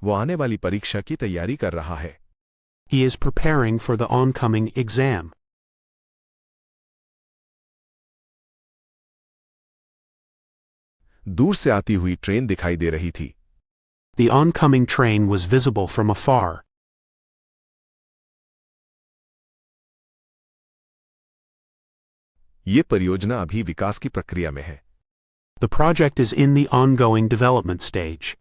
वो आने वाली परीक्षा की तैयारी कर रहा है। He is preparing for the oncoming exam. दूर से आती हुई ट्रेन दिखाई दे रही थी। The oncoming train was visible from afar. ये परियोजना अभी विकास की प्रक्रिया में है। The project is in the ongoing development stage.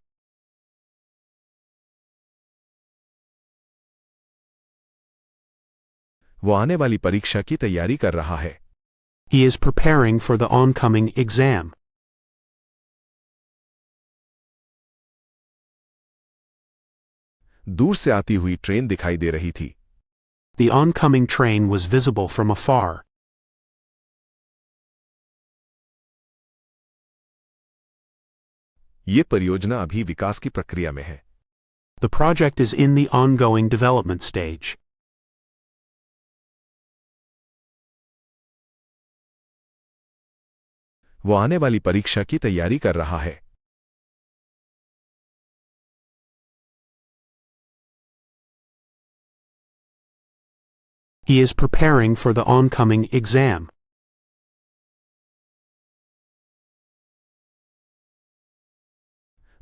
वो आने वाली परीक्षा की तैयारी कर रहा है। He is preparing for the oncoming exam. दूर से आती हुई ट्रेन दिखाई दे रही थी। The oncoming train was visible from afar. ये परियोजना अभी विकास की प्रक्रिया में है। The project is in the ongoing development stage. वो आने वाली परीक्षा की तैयारी कर रहा है। He is preparing for the oncoming exam.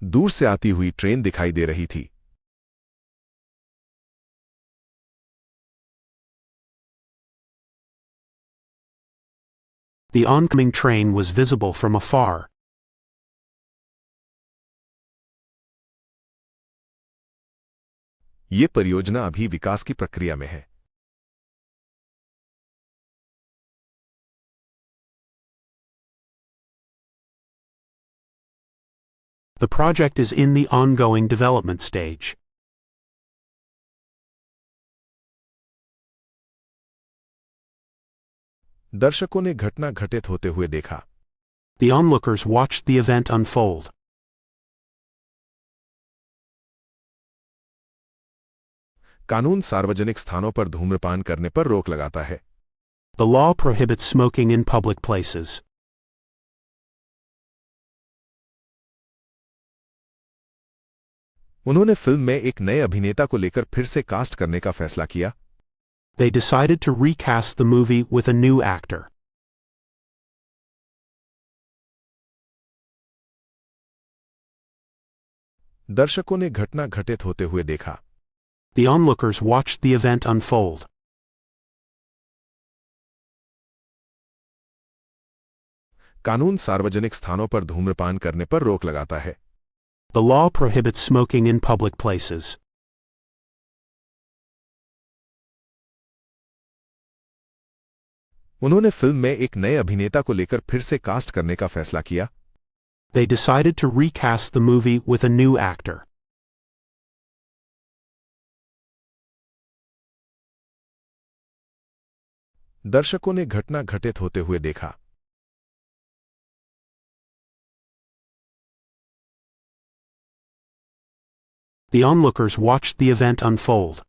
दूर से आती हुई ट्रेन दिखाई दे रही थी। The oncoming train was visible from afar. ये परियोजना अभी विकास की प्रक्रिया में है। The project is in the ongoing development stage. दर्शकों ने घटना घटित होते हुए देखा। The onlookers watched the event unfold. कानून सार्वजनिक स्थानों पर धूम्रपान करने पर रोक लगाता है। The law prohibits smoking in public places. उन्होंने फिल्म में एक नए अभिनेता को लेकर फिर से कास्ट करने का फैसला किया। They decided to recast the movie with a new actor. दर्शकों ने घटना घटित होते हुए देखा। The onlookers watched the event unfold. कानून सार्वजनिक स्थानों पर धूम्रपान करने पर रोक लगाता है। The law prohibits smoking in public places. उन्होंने फिल्म में एक नए अभिनेता को लेकर फिर से कास्ट करने का फैसला किया। They decided to recast the movie with a new actor. दर्शकों ने घटना घटित होते हुए देखा। The onlookers watched the event unfold.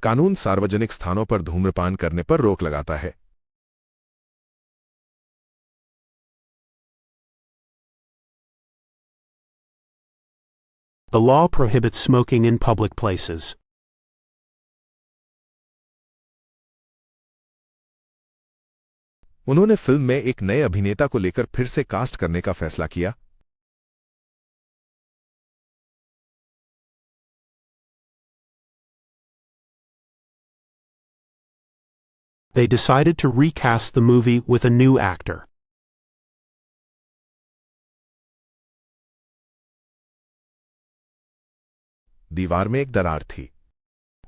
कानून सार्वजनिक स्थानों पर धूम्रपान करने पर रोक लगाता है। The law prohibits smoking in public places. उन्होंने फिल्म में एक नए अभिनेता को लेकर फिर से कास्ट करने का फैसला किया। They decided to recast the movie with a new actor. दीवार में एक दरार थी।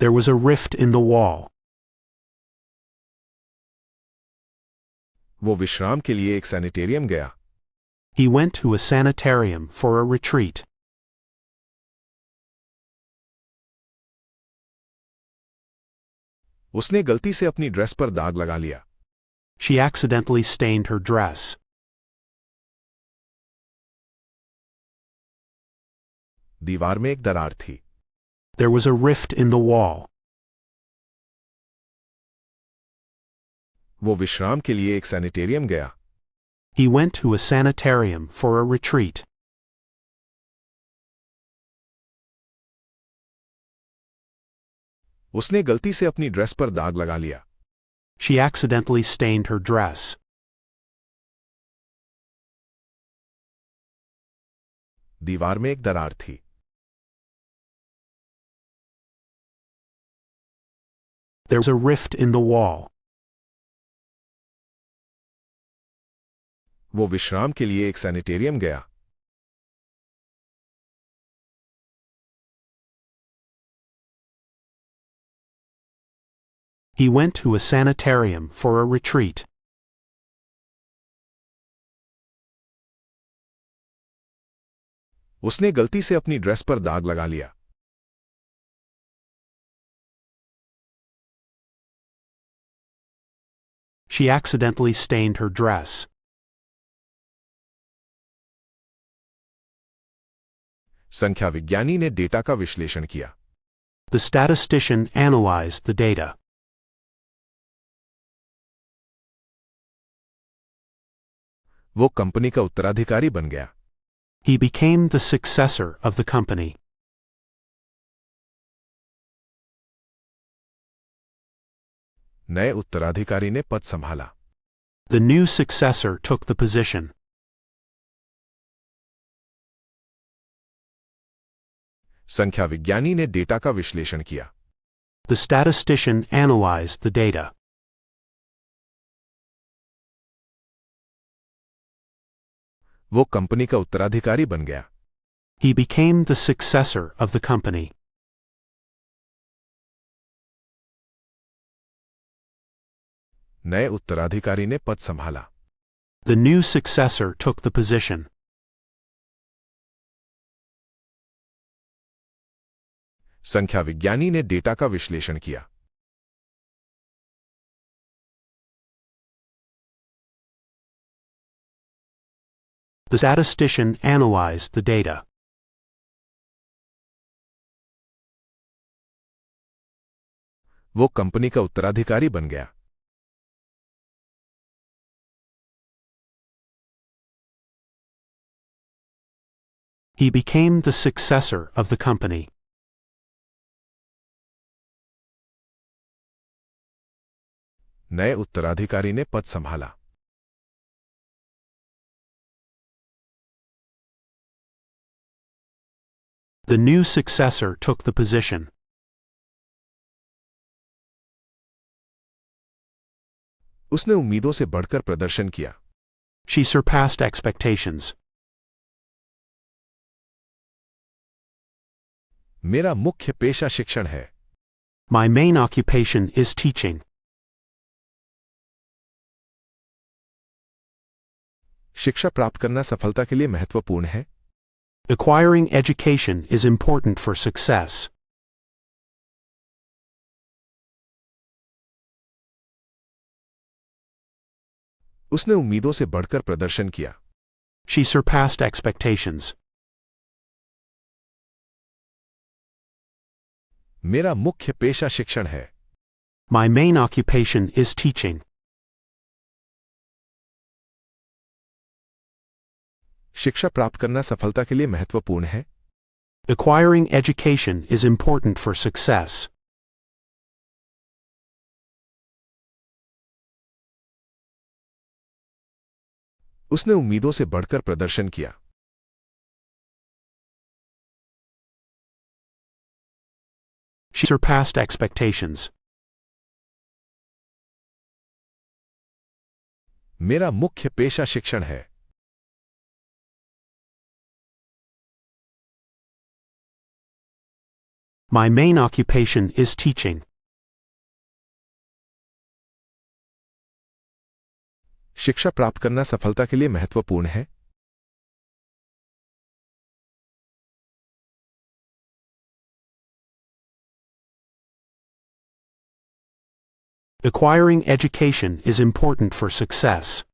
There was a rift in the wall. वो विश्राम के लिए एक सैनिटेरियम गया। He went to a sanitarium for a retreat. उसने गलती से अपनी ड्रेस पर दाग लगा लिया। She accidentally stained her dress. दीवार में एक दरार थी। There was a rift in the wall. वो विश्राम के लिए एक सैनिटेरियम गया। He went to a sanitarium for a retreat. उसने गलती से अपनी ड्रेस पर दाग लगा लिया. She accidentally stained her dress. दीवार में एक दरार थी. There was a rift in the wall. वो विश्राम के लिए एक सैनिटेरियम गया. He went to a sanitarium for a retreat. उसने गलती से अपनी ड्रेस पर दाग लगा लिया. She accidentally stained her dress. संख्या विज्ञानी ने डेटा का विश्लेषण किया. The statistician analyzed the data. वो कंपनी का उत्तराधिकारी बन गया. He became the successor of the company. नए उत्तराधिकारी ने पद संभाला. The new successor took the position. संख्या विज्ञानी ने डेटा का विश्लेषण किया. The statistician analyzed the data. वो कंपनी का उत्तराधिकारी बन गया. He became the successor of the company. नए उत्तराधिकारी ने पद संभाला. The new successor took the position. संख्या विज्ञानी ने डेटा का विश्लेषण किया. The statistician analyzed the data. वो कंपनी का उत्तराधिकारी बन गया. He became the successor of the company. नए उत्तराधिकारी ने पद संभाला. The new successor took the position. उसने उम्मीदों से बढ़कर प्रदर्शन किया. She surpassed expectations. मेरा मुख्य पेशा शिक्षण है. My main occupation is teaching. शिक्षा प्राप्त करना सफलता के लिए महत्वपूर्ण है. Acquiring education is important for success. उसने उम्मीदों से बढ़कर प्रदर्शन किया. She surpassed expectations. मेरा मुख्य पेशा शिक्षण है. My main occupation is teaching. शिक्षा प्राप्त करना सफलता के लिए महत्वपूर्ण है. Acquiring education is important for success. उसने उम्मीदों से बढ़कर प्रदर्शन किया. She surpassed expectations. मेरा मुख्य पेशा शिक्षण है. My main occupation is teaching. शिक्षा प्राप्त करना सफलता के लिए महत्वपूर्ण है. Acquiring education is important for success.